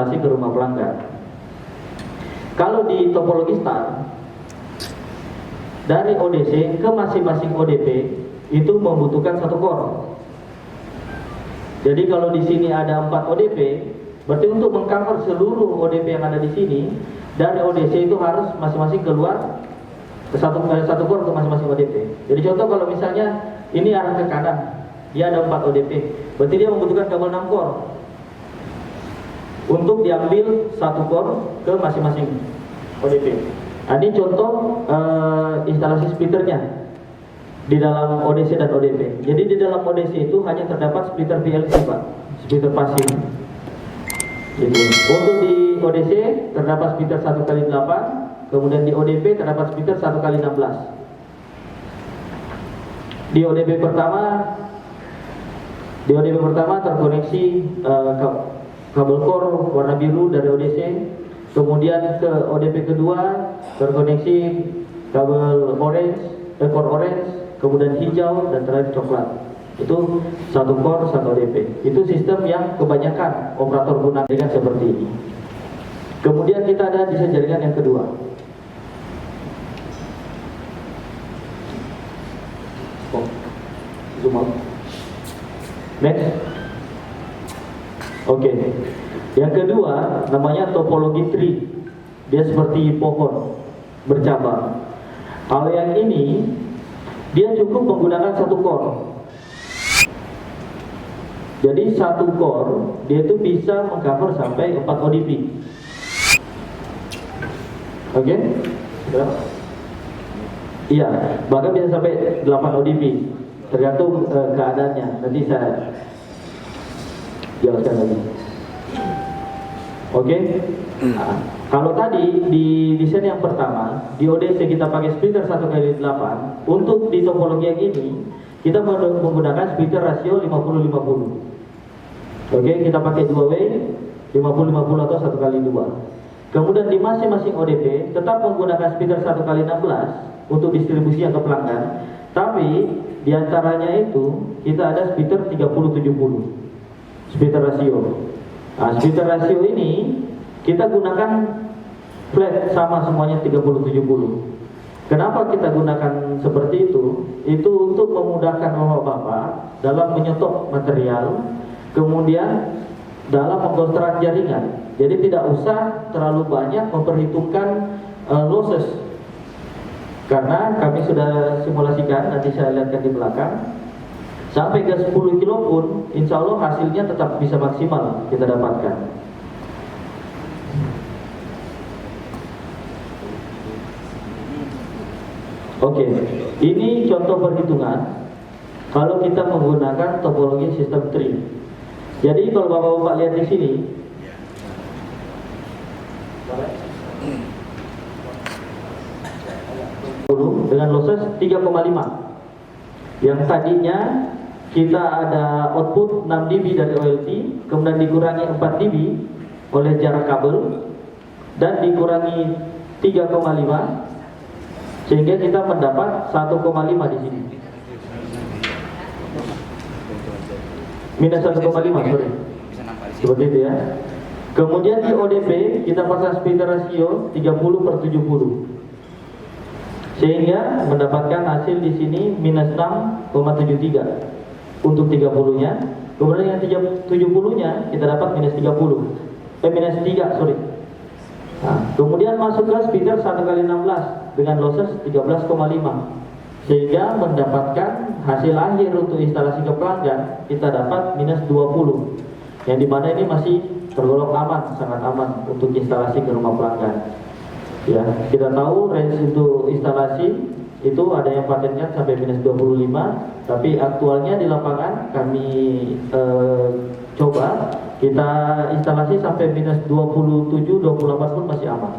instalasi ke rumah pelanggan. Kalau di topologi star, dari ODC ke masing-masing ODP itu membutuhkan satu core. Jadi kalau di sini ada 4 ODP, berarti untuk mengcover seluruh ODP yang ada di sini, dari ODC itu harus masing-masing keluar satu core untuk masing-masing ODP. Jadi contoh kalau misalnya ini arah ke kanan, dia ada 4 ODP, berarti dia membutuhkan kabel 6 core untuk diambil satu core ke masing-masing ODP. Nah, ini contoh instalasi splitternya di dalam ODC dan ODP. Jadi di dalam ODC itu hanya terdapat splitter PLC, Pak, splitter pasif. Gitu. Untuk di ODC terdapat splitter 1x8, kemudian di ODP terdapat splitter 1x16. Di ODP pertama terkoneksi kabel core warna biru dari ODC, kemudian ke ODP kedua terkoneksi kabel core orange, kemudian hijau, dan terakhir coklat. Itu satu core, satu ODP. Itu sistem yang kebanyakan operator gunakan seperti ini. Kemudian kita ada desain jaringan yang kedua. Zoom out. Next. Oke. Yang kedua namanya topologi tree. Dia seperti pohon bercabang. Kalau yang ini dia cukup menggunakan satu core. Jadi satu core dia itu bisa mengcover sampai 4 ODP. Oke? Berapa? Iya, bahkan bisa sampai 8 ODP. Tergantung keadaannya. Nanti saya jelaskan lagi. Oke? Nah, kalau tadi di desain yang pertama di ODC kita pakai splitter 1x8, untuk di topologi yang ini kita menggunakan splitter rasio 50-50. Oke, kita pakai 2W 50-50 atau 1x2. Kemudian di masing-masing ODP tetap menggunakan splitter 1x16 untuk distribusi atau pelanggan, tapi diantaranya itu kita ada splitter 30-70 splitter rasio. Nah, splitter rasio ini kita gunakan flat sama semuanya 30-70. Kenapa kita gunakan seperti itu? Itu untuk memudahkan bapak-bapak dalam menyetok material, kemudian dalam mengkonstruk jaringan. Jadi tidak usah terlalu banyak memperhitungkan losses, karena kami sudah simulasikan, nanti saya lihatkan di belakang. Sampai ke 10 kilo pun insya Allah hasilnya tetap bisa maksimal kita dapatkan. Oke, ini contoh perhitungan kalau kita menggunakan topologi sistem tree. Jadi kalau bapak-bapak lihat di sini, dengan losses 3,5. Yang tadinya kita ada output 6 dB dari OLT, kemudian dikurangi 4 dB oleh jarak kabel dan dikurangi 3,5, sehingga kita mendapat 1,5 di sini. Minus 1,5, sorry. Seperti itu ya. Kemudian di ODP kita pasang splitter rasio 30/70, sehingga mendapatkan hasil di sini minus 6,73 untuk 30-nya. Kemudian yang 70-nya kita dapat minus 3, sorry. Nah, kemudian masuk ke splitter 1x16 dengan losses 13,5, sehingga mendapatkan hasil akhir untuk instalasi ke pelanggan kita dapat minus 20, yang dimana ini masih tergolong aman, sangat aman untuk instalasi ke rumah pelanggan. Ya, kita tahu range untuk instalasi itu ada yang patenkan sampai minus 25, tapi aktualnya di lapangan kami coba kita instalasi sampai minus 27-28 pun masih aman.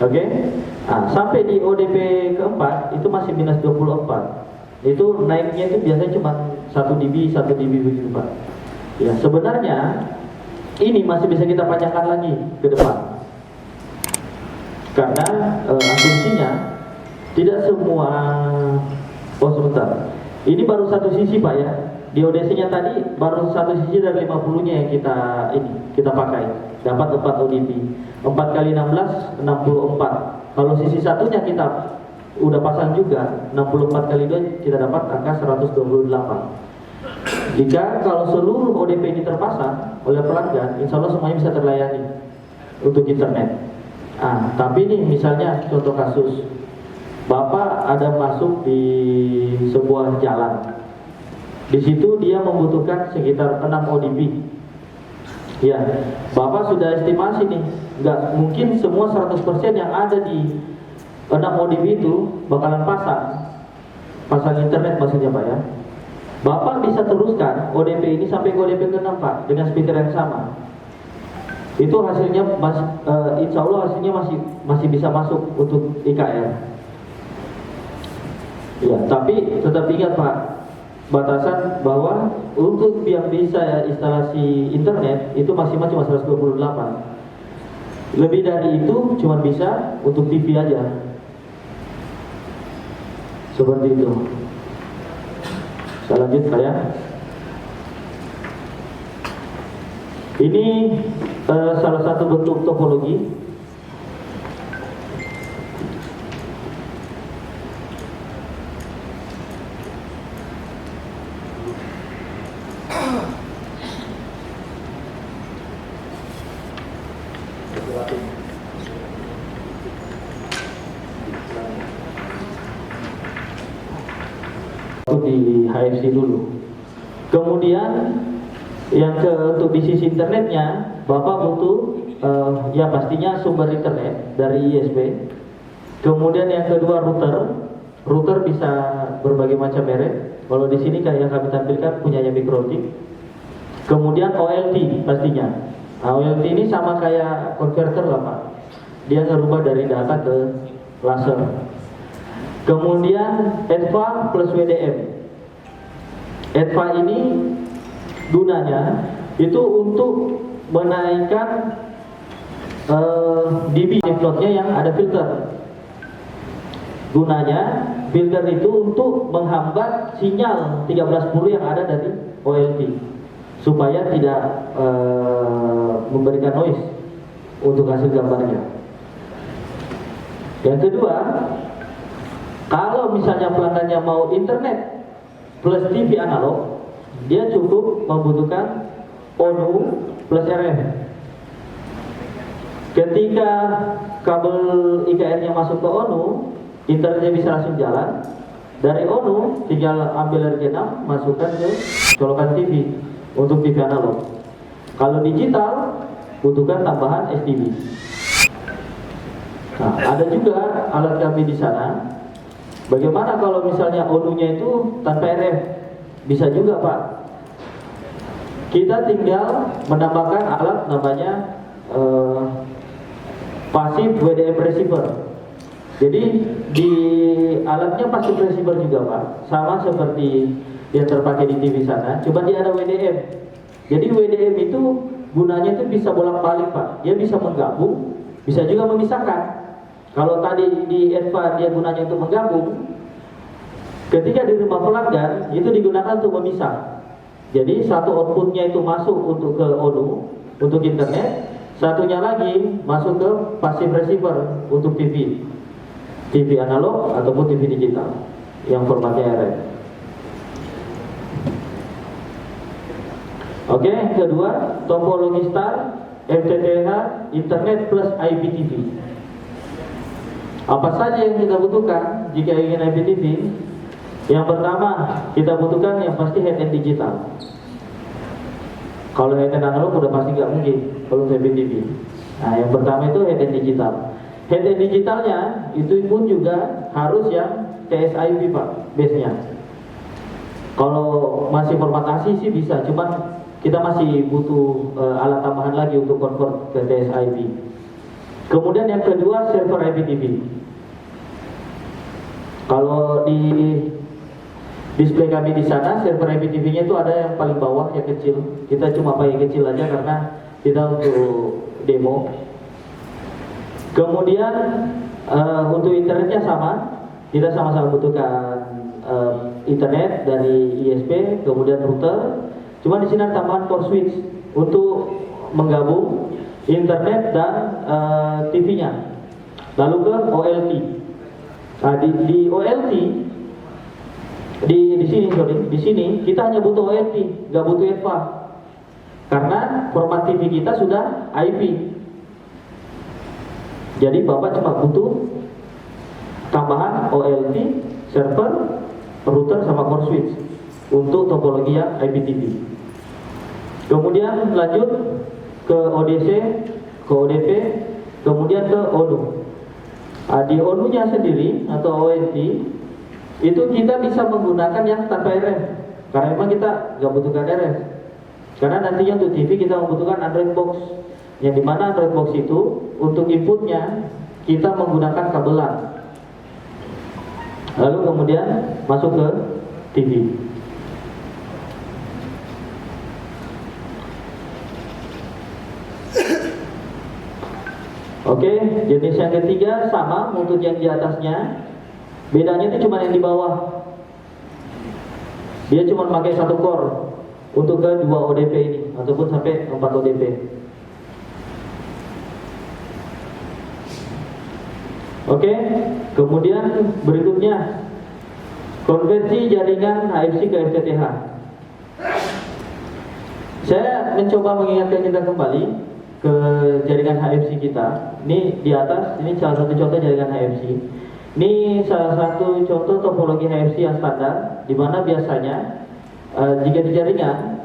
Oke? Nah, sampai di ODP keempat itu masih minus 24. Itu naiknya itu biasanya cuma 1 dB begitu, Pak. Ya, sebenarnya ini masih bisa kita panjangkan lagi ke depan. Karena asumsinya tidak semua. Oh sebentar, ini baru satu sisi, Pak ya. Di ODC-nya tadi baru satu sisi dari 50-nya yang kita pakai. Dapat 4 ODP. 4 kali 16 64. Kalau sisi satunya kita udah pasang juga 64 kali 2 kita dapat angka 128. Jika kalau seluruh ODP ini terpasang oleh pelanggan, insya Allah semuanya bisa terlayani untuk internet. Tapi nih misalnya contoh kasus, Bapak ada masuk di sebuah jalan. Di situ dia membutuhkan sekitar 6 ODP. Ya, Bapak sudah estimasi nih, nggak mungkin semua 100% yang ada di 6 ODP itu bakalan pasang internet maksudnya Pak ya. Bapak bisa teruskan ODP ini sampai ke ODP ke-6 Pak dengan speaker yang sama. Itu hasilnya insya Allah hasilnya masih bisa masuk untuk IKR. Ya, tapi tetap ingat Pak, batasan bahwa untuk yang bisa instalasi internet itu maksimal cuma 128. Lebih dari itu cuma bisa untuk TV aja. Seperti itu. Saya lanjut Pak ya. Ini salah satu bentuk topologi. Di HFC dulu. Kemudian untuk di sisi internetnya, Bapak butuh ya pastinya sumber internet dari ISP. Kemudian yang kedua router bisa berbagai macam merek. Kalau di sini kayak yang kami tampilkan punyanya Mikrotik. Kemudian OLT pastinya. OLT ini sama kayak converter lah Pak. Dia ngerubah dari data ke laser. Kemudian EDVA plus WDM. EDVA ini gunanya itu untuk menaikkan dB slotnya yang ada filter. Gunanya filter itu untuk menghambat sinyal 1310 yang ada dari OLT supaya tidak memberikan noise untuk hasil gambarnya. Yang kedua, kalau misalnya pelanggannya mau internet plus TV analog, dia cukup membutuhkan ONU plus RF. Ketika kabel IKR-nya masuk ke ONU, internetnya bisa langsung jalan. Dari ONU tinggal ambil RG6, masukkan ke colokan TV untuk TV analog. Kalau digital, butuhkan tambahan STB. Nah, ada juga alat kami di sana. Bagaimana kalau misalnya ONU-nya itu tanpa RF? Bisa juga Pak. Kita tinggal menambahkan alat namanya passive WDM receiver. Jadi di alatnya passive receiver juga Pak, sama seperti yang terpakai di TV sana. Cuma dia ada WDM. Jadi WDM itu gunanya itu bisa bolak-balik Pak. Dia bisa menggabung, bisa juga memisahkan. Kalau tadi di EDVA dia gunanya untuk menggabung, ketika di rumah pelanggan itu digunakan untuk memisah. Jadi satu outputnya itu masuk untuk ke ONU untuk internet, satunya lagi masuk ke passive receiver untuk TV analog ataupun TV digital yang formatnya RF. Oke, yang kedua topologi STAR FTTH internet plus IPTV. Apa saja yang kita butuhkan jika ingin IPTV? Yang pertama, kita butuhkan yang pasti head-end digital. Kalau head-end analog udah pasti nggak mungkin kalau IPTV. Nah, yang pertama itu head-end digital. Head-end digitalnya itu pun juga harus yang TSIP Pak, base-nya. Kalau masih formatasi sih bisa, cuman kita masih butuh alat tambahan lagi untuk convert ke TSIP. Kemudian yang kedua, server IPTV. Kalau di display kami di sana, server IPTV-nya itu ada yang paling bawah, yang kecil. Kita cuma pakai kecil aja karena kita untuk demo. Kemudian untuk internetnya sama, kita sama-sama butuhkan internet dari ISP, kemudian router. Cuma di sini ada tambahan core switch untuk menggabung internet dan TV-nya. Lalu ke OLT. Nah, di OLT di sini kita hanya butuh OLT, nggak butuh EDVA. Karena format TV kita sudah IP. Jadi Bapak cuma butuh tambahan OLT, server, router sama core switch untuk topologi yang IPTV. Kemudian lanjut ke ODC, ke ODP, kemudian ke ONU. Nah, di ONU-nya sendiri atau ONT itu kita bisa menggunakan yang tanpa RF, karena memang kita nggak butuhkan RF. Karena nantinya untuk TV kita membutuhkan Android box, yang dimana Android box itu untuk inputnya kita menggunakan kabel LAN. Lalu kemudian masuk ke TV. Oke, jenis yang ketiga sama untuk yang di atasnya. Bedanya itu cuma yang di bawah. Dia cuma pakai satu core untuk ke 2 ODP ini ataupun sampai 4 ODP. Oke, kemudian berikutnya konversi jaringan HFC ke FTTH. Saya mencoba mengingatkan kita kembali ke jaringan HFC kita. Ini di atas, ini salah satu contoh jaringan HFC. Ini salah satu contoh topologi HFC yang standar, di mana biasanya jika di jaringan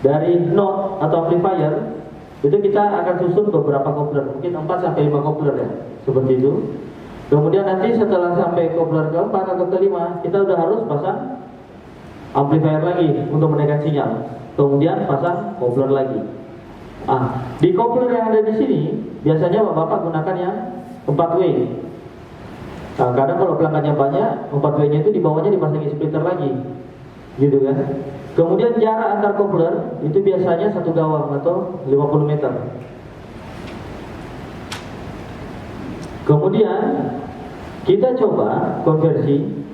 dari node atau amplifier itu kita akan susun beberapa kopler, mungkin 4 sampai 5 kopler ya, seperti itu. Kemudian nanti setelah sampai kopler keempat atau kelima, kita udah harus pasang amplifier lagi untuk menaikkan sinyal. Kemudian pasang kopler lagi. Di kopler yang ada di sini biasanya Bapak gunakan yang 4W. Kadang kalau pelanggannya banyak, 4W-nya itu di bawahnya dipasangi splitter lagi, gitu kan. Kemudian jarak antar kopler itu biasanya 1 gawang atau 50 meter. Kemudian kita coba konversi.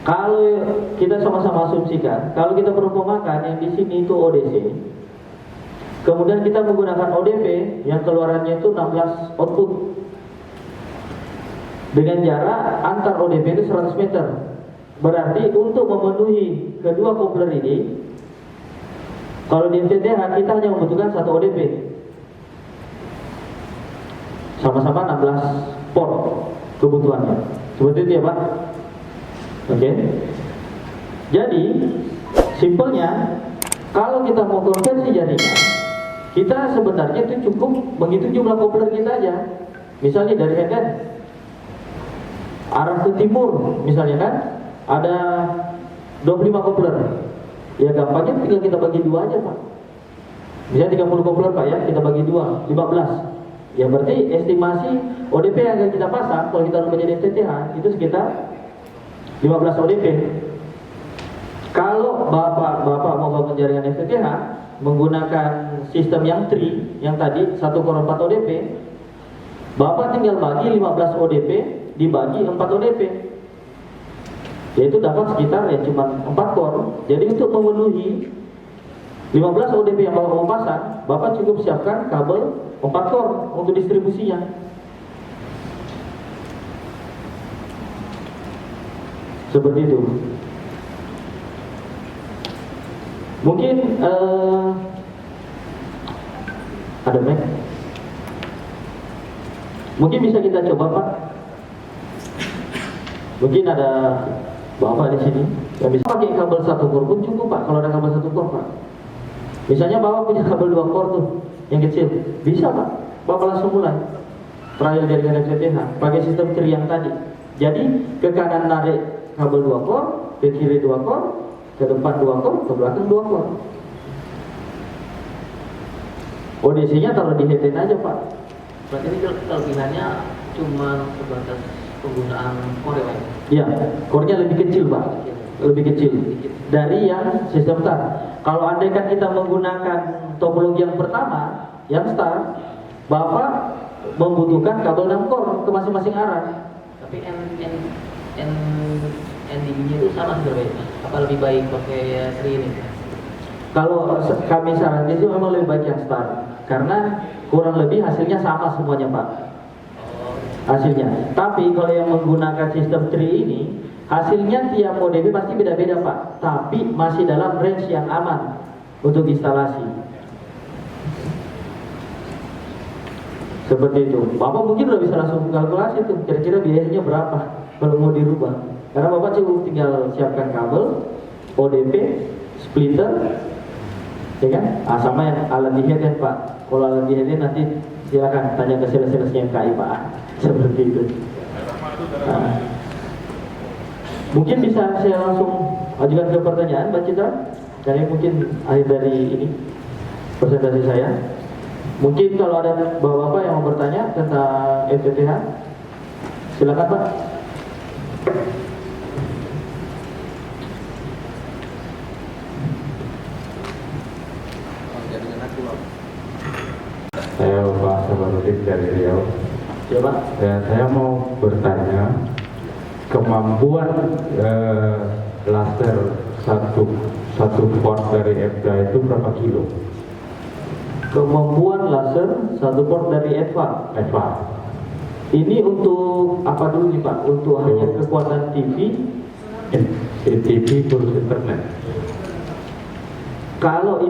Kalau kita sama-sama asumsikan, kalau kita perumpamakan yang di sini itu ODC, kemudian kita menggunakan ODP yang keluarannya itu 16 output dengan jarak antar ODP itu 100 meter. Berarti untuk memenuhi kedua kopler ini, kalau di FTTH kita hanya membutuhkan 1 ODP, sama-sama 16 port kebutuhannya. Seperti itu ya Pak. Oke. Jadi simpelnya, kalau kita mau konversi jaringan, kita sebenarnya itu cukup menghitung jumlah kopler kita aja. Misalnya dari headend arah ke timur, misalnya kan ada 25 kopler. Ya gampangnya tinggal kita bagi 2 aja Pak. Misalnya 30 kopler Pak ya, kita bagi 2, 15. Ya berarti estimasi ODP yang akan kita pasang kalau kita menjadi FTTH itu sekitar 15 ODP. Kalau Bapak mau bangun jaringan FTTH menggunakan sistem yang tree yang tadi 1 core 4 ODP, Bapak tinggal bagi 15 ODP dibagi 4 ODP, yaitu dapat sekitar ya cuma 4 core. Jadi untuk memenuhi 15 ODP yang Bapak mau pasang, Bapak cukup siapkan kabel 4 core untuk distribusinya. Seperti itu. Mungkin ada mic? Mungkin bisa kita coba Pak. Mungkin ada Bapak di sini yang bisa pakai kabel 1 core pun cukup Pak. Kalau ada kabel 1 core Pak. Misalnya Bapak punya kabel 2 core tuh yang kecil, bisa Pak. Bapak langsung mulai trial jaringan FTTH pakai sistem tree yang tadi. Jadi ke kanan narik kabel 2 core, ke kiri 2 core, ke depan 2 core, ke belakang 2 core. ODC-nya taruh di headend aja Pak. Berarti ini kelebihannya cuma sebatas penggunaan core ya Pak? Iya, core-nya lebih kecil Pak. Lebih kecil dari yang sistem star. Kalau andaikan kita menggunakan topologi yang pertama, yang star, Bapak membutuhkan kabel 6 core ke masing-masing arah. Tapi NDB-nya itu sama sebenarnya. Apa lebih baik pakai seri ini? Kalau kami sarankan itu memang lebih baik yang star, karena kurang lebih hasilnya sama semuanya Pak. Hasilnya. Tapi kalau yang menggunakan sistem 3 ini, hasilnya tiap ODP pasti beda-beda Pak. Tapi masih dalam range yang aman untuk instalasi. Seperti itu. Bapak mungkin udah bisa langsung kalkulasi tuh, kira-kira biayanya berapa kalau mau dirubah. Karena Bapak cukup tinggal siapkan kabel, ODP, splitter, ya kan? Sama yang alat di head Pak. Kalau alat di head nanti silakan tanya ke sales-salesnya MKI Pak. Seperti itu. Mungkin bisa saya langsung ajukan ke pertanyaan Mbak Citra. Karena mungkin akhir dari ini presentasi saya. Mungkin kalau ada bapak-bapak yang mau bertanya tentang FTTH, silakan Pak. Saya Pak Sabarudin dari Riau. Coba. Saya mau bertanya, kemampuan laser satu port dari EDVA itu berapa kilo? Kemampuan laser satu port dari EDVA. EDVA. Ini untuk apa dulu nih Pak? Untuk hanya kekuatan TV? TV plus internet. Kalau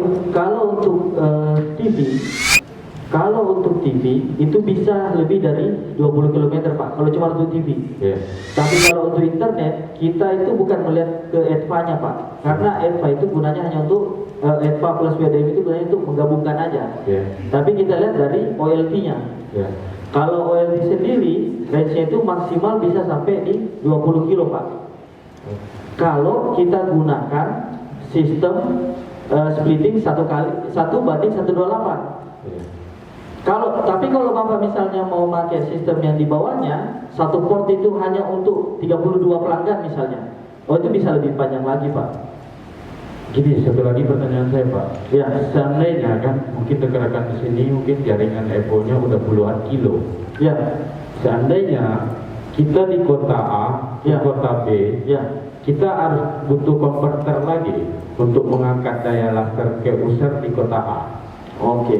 untuk TV itu bisa lebih dari 20 km Pak. Kalau cuma untuk TV. Yeah. Tapi kalau untuk internet kita itu bukan melihat ke EDVA-nya Pak. Karena EDVA itu gunanya hanya untuk EDVA plus WDM itu gunanya untuk menggabungkan aja. Yeah. Tapi kita lihat dari OLT-nya. Yeah. Kalau OLT sendiri range-nya itu maksimal bisa sampai di 20 kilo Pak. Kalau kita gunakan sistem splitting 1:128. Yeah. Tapi kalau Bapak misalnya mau pakai sistem yang di bawahnya, satu port itu hanya untuk 32 pelanggan misalnya. Oh, itu bisa lebih panjang lagi Pak. Gini, satu lagi pertanyaan saya Pak. Ya. Seandainya kan mungkin rekan-rekan di sini mungkin jaringan EVO-nya udah puluhan kilo. Ya. Seandainya kita di kota A, di Ya. kota B, Ya. kita harus butuh konverter lagi untuk mengangkat daya laser ke user di kota A. Oke.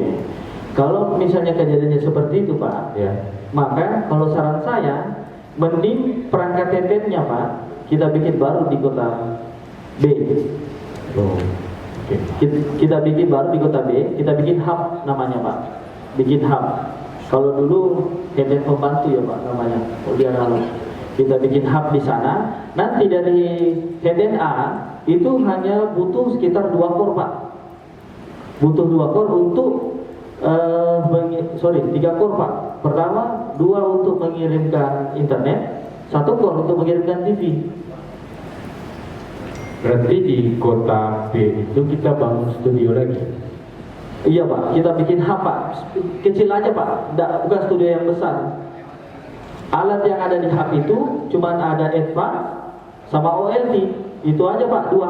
Kalau misalnya kejadiannya seperti itu Pak, Ya. maka kalau saran saya, mending perangkat TTN-nya Pak, kita bikin baru di kota B. Oh. Oke. Kita bikin baru di kota B, kita bikin hub namanya Pak. Bikin hub. Kalau dulu TTN pembantu ya Pak namanya, di analog. Kita bikin hub di sana. Nanti dari TTN A itu hanya butuh sekitar 2 core Pak. Butuh 2 core untuk 3 core Pak. Pertama, 2 untuk mengirimkan internet, 1 core untuk mengirimkan TV. Berarti di kota B itu kita bangun studio lagi. Iya Pak, kita bikin hub Pak. Kecil aja Pak, bukan studio yang besar. Alat yang ada di hub itu cuman ada EDVA sama OLT. Itu aja Pak, 2.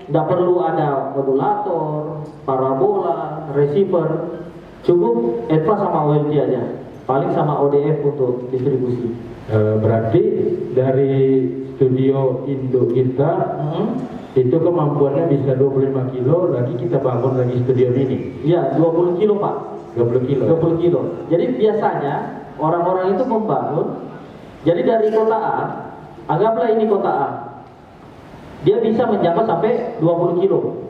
Tidak perlu ada modulator, parabola, receiver. Cukup EDVA sama OLT aja. Paling sama ODF untuk distribusi. Berarti dari studio induk kita itu kemampuannya bisa 25 kilo, lagi kita bangun lagi studio mini. Iya, 20 kilo Pak. 20 kilo. 20 kilo. Jadi biasanya orang-orang itu membangun. Jadi dari kota A, anggaplah ini kota A. Dia bisa menjangkau sampai 20 kilo.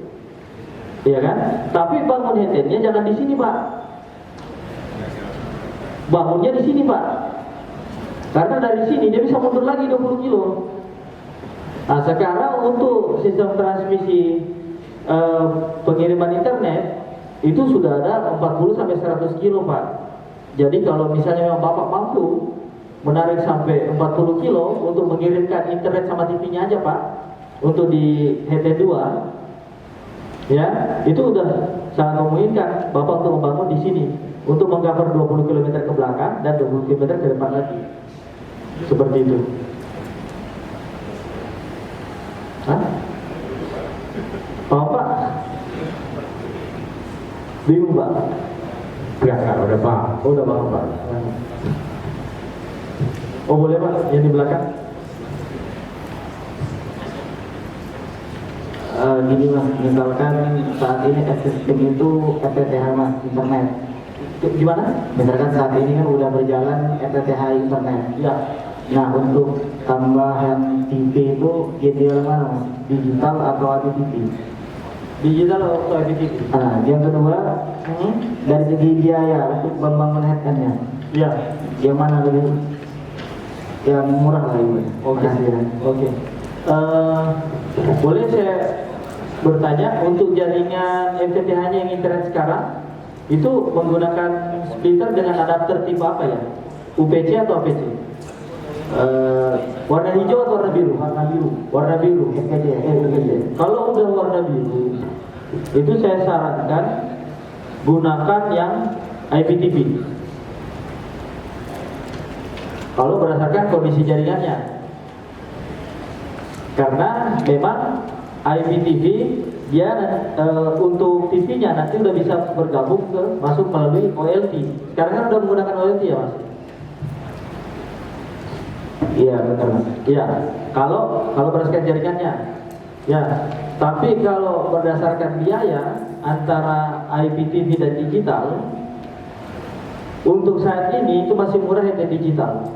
Iya kan? Tapi bangun headend-nya jangan di sini Pak. Bangunnya di sini Pak. Karena dari sini dia bisa mundur lagi 20 kilo. Nah sekarang untuk sistem transmisi pengiriman internet itu sudah ada 40-100 kilo Pak. Jadi kalau misalnya memang Bapak mampu menarik sampai 40 kilo untuk mengirimkan internet sama TV-nya aja Pak, untuk di HT2 ya, itu udah sangat memungkinkan Bapak untuk membangun di sini untuk mengcover 20 km ke belakang dan 20 km ke depan lagi. Seperti itu. Hah? Pak? Bingung Pak? Enggak, udah paham. Oh, udah paham Pak. Oh boleh Pak, yang di belakang. Gini mas, misalkan saat ini existing itu FTTH mas, internet. Gimana? Misalkan saat ini kan udah berjalan FTTH internet. Ya. Nah untuk tambahan TV itu ideal mana mas? Digital atau IPTV? Digital atau IPTV? Nah yang kedua, dari segi biaya untuk membangun headend-nya, Ya. yang mana lebih yang murah lah ibu? Oke. Makasih ya. Oke. Boleh saya bertanya untuk jaringan FTTH-nya yang internet sekarang itu menggunakan splitter dengan adapter tipe apa ya? UPC atau APC? Warna hijau atau warna biru? Warna biru. Warna biru. FPD, FPD. Kalau udah warna biru, itu saya sarankan gunakan yang IPTV. Kalau berdasarkan kondisi jaringannya. Karena memang IPTV dia untuk TV-nya nanti udah bisa bergabung masuk melalui OLT. Sekarang kan udah menggunakan OLT ya mas? Iya betul mas. Iya. Kalau berdasarkan jaringannya, ya. Tapi kalau berdasarkan biaya antara IPTV dan digital, untuk saat ini itu masih murah yang digital.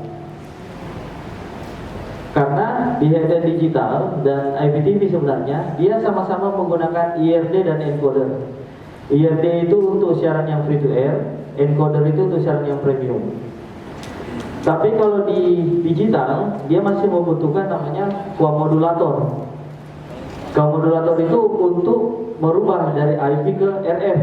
Karena di headend digital dan IPTV sebenarnya dia sama-sama menggunakan IRD dan encoder. IRD itu untuk siaran yang free to air, encoder itu untuk siaran yang premium. Tapi kalau di digital dia masih membutuhkan namanya koamodulator. Koamodulator itu untuk merubah dari IP ke RF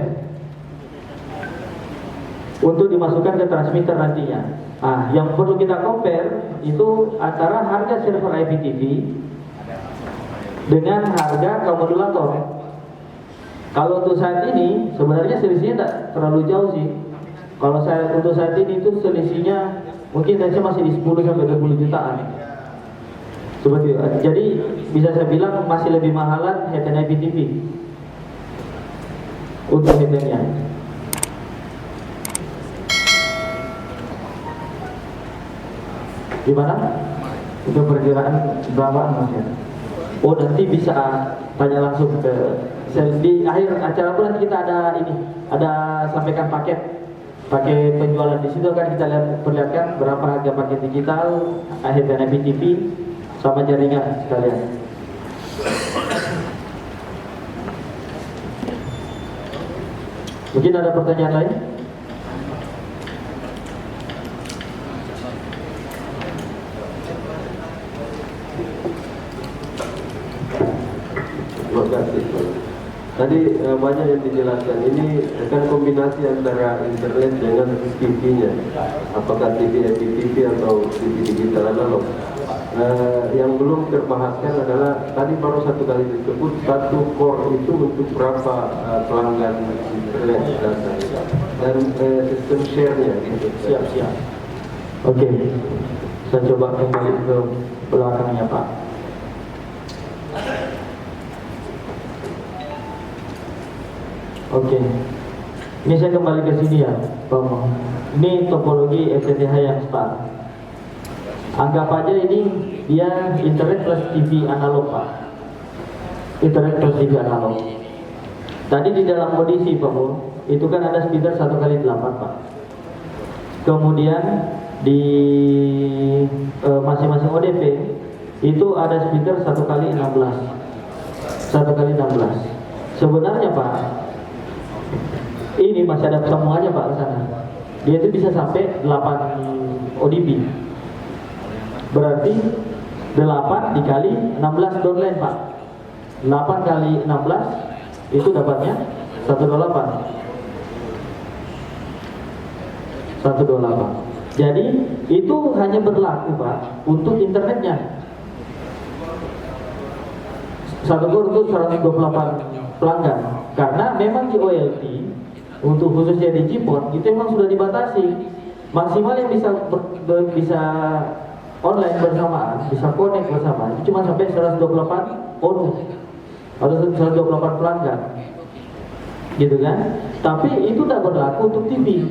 untuk dimasukkan ke transmitter nantinya. Nah, yang perlu kita compare itu antara harga server IPTV dengan harga koamodulator. Kalau untuk saat ini sebenarnya selisihnya tidak terlalu jauh sih. Kalau saya untuk saat ini itu selisihnya mungkin saya masih di 10 sampai 20 jutaan. Seperti itu. Jadi bisa saya bilang masih lebih mahalan headend IPTV untuk headendnya. Gimana? Itu perkiraan berapaan mas ya? Oh nanti bisa tanya langsung ke di akhir acara pun nanti kita ada ini, ada sampaikan paket penjualan di situ kan kita perlihatkan berapa harga paket digital, headend IPTV sama jaringan sekalian. Mungkin ada pertanyaan lain? Terima kasih. Tadi banyak yang dijelaskan. Ini kan kombinasi antara internet dengan TV-nya. Apakah TV IPTV atau TV digital analog? Yang belum terbahaskan adalah tadi baru satu kali disebut satu core itu untuk berapa pelanggan internet data dan sistem share-nya. Gitu. Siap. Oke, saya coba kembali ke belakangnya Pak. Oke, ini saya kembali ke sini ya, Pak Mo. Ini topologi FTTH yang start. Anggap aja ini dia internet plus TV analog Pak. Internet plus TV analog. Tadi di dalam kondisi Pak Mo, itu kan ada splitter 1x8 Pak. Kemudian di masing-masing ODP itu ada splitter 1x16. 1x16. Sebenarnya Pak, ini masih ada sambungannya Pak ke sana. Dia itu bisa sampai 8 ODP. Berarti 8 dikali 16 downline Pak. 8 kali 16 itu dapatnya 128. 128. Jadi itu hanya berlaku Pak untuk internetnya. Satu core untuk 128 pelanggan. Karena memang di OLT untuk khususnya di GPON itu memang sudah dibatasi. Maksimal yang bisa online bersamaan, bisa connect bersamaan itu cuma sampai 128 ONU atau 128 pelanggan. Gitu kan? Tapi itu tidak berlaku untuk TV.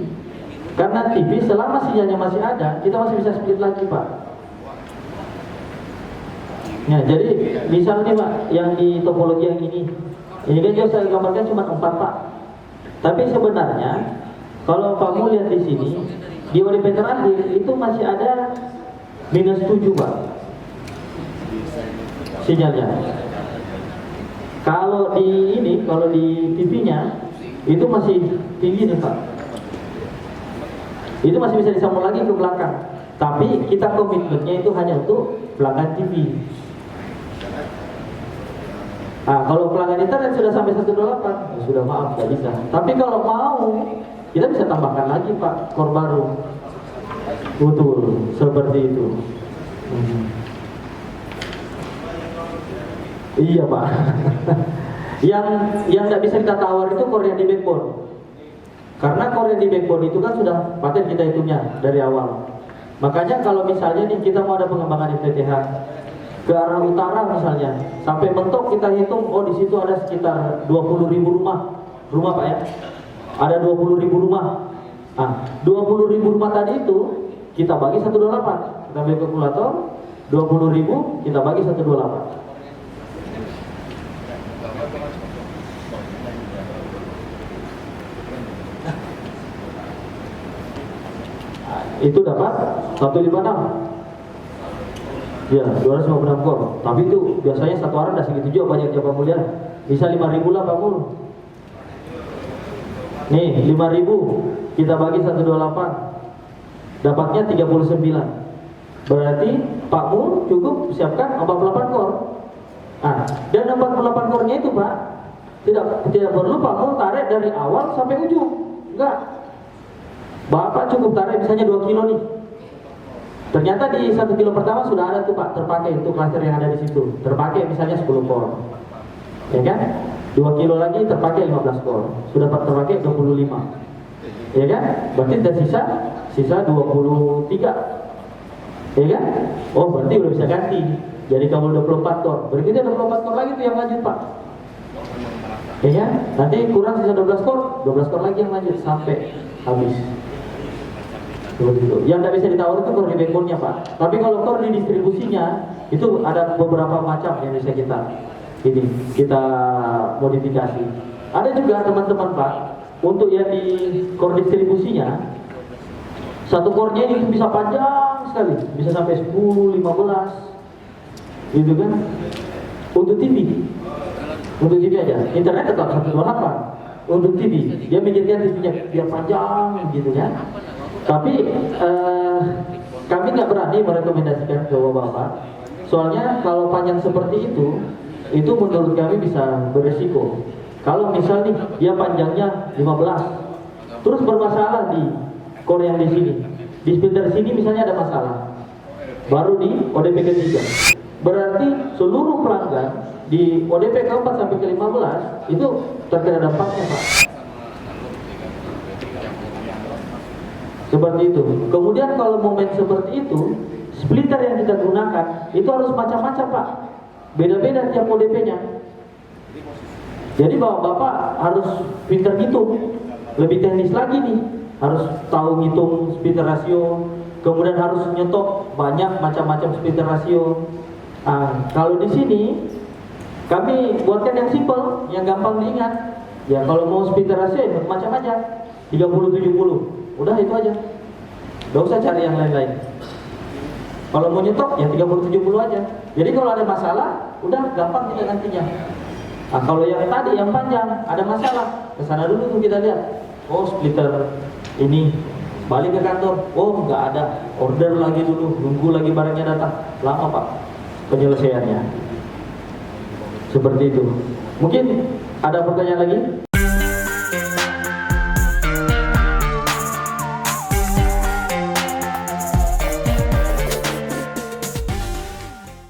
Karena TV selama sinyalnya masih ada, kita masih bisa split lagi Pak. Nah, jadi misal nih Pak, yang di topologi yang ini kan juga saya gambarkan cuma 4 Pak. Tapi sebenarnya kalau kamu lihat di sini di ODP terakhir itu masih ada -7 Pak sinyalnya. Kalau di ini, kalau di TV-nya itu masih tinggi nih Pak. Itu masih bisa disambung lagi ke belakang. Tapi kita komitmennya itu hanya untuk pelanggan TV. Nah, kalau pelanggan internet sudah sampai 128, ya sudah maaf, tidak bisa. Tapi kalau mau, kita bisa tambahkan lagi Pak, core baru. Betul, seperti itu. Iya Pak. yang tidak bisa kita tawar itu core yang di backbone. Karena core yang di backbone itu kan sudah paten kita hitungnya dari awal. Makanya kalau misalnya nih kita mau ada pengembangan FTTH ke arah utara misalnya, sampai mentok kita hitung, oh di situ ada sekitar 20.000 rumah Pak ya. Ada 20.000 rumah. Nah, 20.000 rumah tadi itu kita bagi 128. Kita bagi kalkulator, 20.000 kita bagi 128. Itu dapat 156. Ya, 256 core. Tapi itu biasanya satu orang dah segitu juga banyaknya Pak Mulya. Bisa 5.000 lah Pak Mul. Nih, 5.000 kita bagi 128. Dapatnya 39. Berarti Pak Mul cukup siapkan 48 core. Nah, dan 48 core-nya itu Pak, tidak perlu Pak Mul tarik dari awal sampai ujung. Enggak. Bapak cukup tarik misalnya 2 kilo nih. Ternyata di 1 kilo pertama sudah ada tuh Pak terpakai untuk klaster yang ada di situ. Terpakai misalnya 10 core. Ya kan? 2 kilo lagi terpakai 15 core. Sudah terpakai 25. Ya kan? Berarti ada sisa 23. Ya kan? Oh, berarti udah bisa ganti. Jadi kamu 24 core. Berarti ada 24 core lagi tuh yang lanjut Pak. Ya kan? Nanti kurang sisa 12 core lagi yang lanjut sampai habis. Begitu. Yang tidak bisa ditawar itu core di backbone-nya Pak. Tapi kalau core di distribusinya itu ada beberapa macam yang bisa kita modifikasi. Ada juga teman-teman Pak, untuk yang di core distribusinya, satu core-nya ini bisa panjang sekali, bisa sampai 10, 15, gitu kan? Untuk TV aja. Internet tetap 128. Untuk TV, dia mikirkan TV-nya biar panjang, gitu kan? Tapi kami nggak berani merekomendasikan ke Bapak. Soalnya kalau panjang seperti itu menurut kami bisa beresiko. Kalau misalnya dia panjangnya 15, terus bermasalah di core yang di sini, di splitter sini misalnya ada masalah, baru di ODP ketiga, berarti seluruh pelanggan di ODP ke-4 sampai ke-15 itu terkena dampaknya Pak. Seperti itu. Kemudian kalau momen seperti itu, splitter yang kita gunakan itu harus macam-macam Pak. Beda-beda tiap ODP-nya. Jadi Bapak harus pintar ngitung. Lebih teknis lagi nih. Harus tahu ngitung splitter rasio. Kemudian harus nyetok banyak macam-macam splitter rasio. Nah, kalau di sini kami buatkan yang simple, yang gampang diingat. Ya kalau mau splitter rasio ya macam aja. 30-70. Udah itu aja. Gak usah cari yang lain-lain. Kalau mau nyetok ya 30-70 aja. Jadi kalau ada masalah, udah gampang kita gantinya. Nah, kalau yang tadi yang panjang ada masalah, kesana dulu tuh kita lihat. Oh, splitter ini balik ke kantor. Oh, nggak ada. Order lagi dulu, nunggu lagi barangnya datang. Lama Pak penyelesaiannya. Seperti itu. Mungkin ada pertanyaan lagi?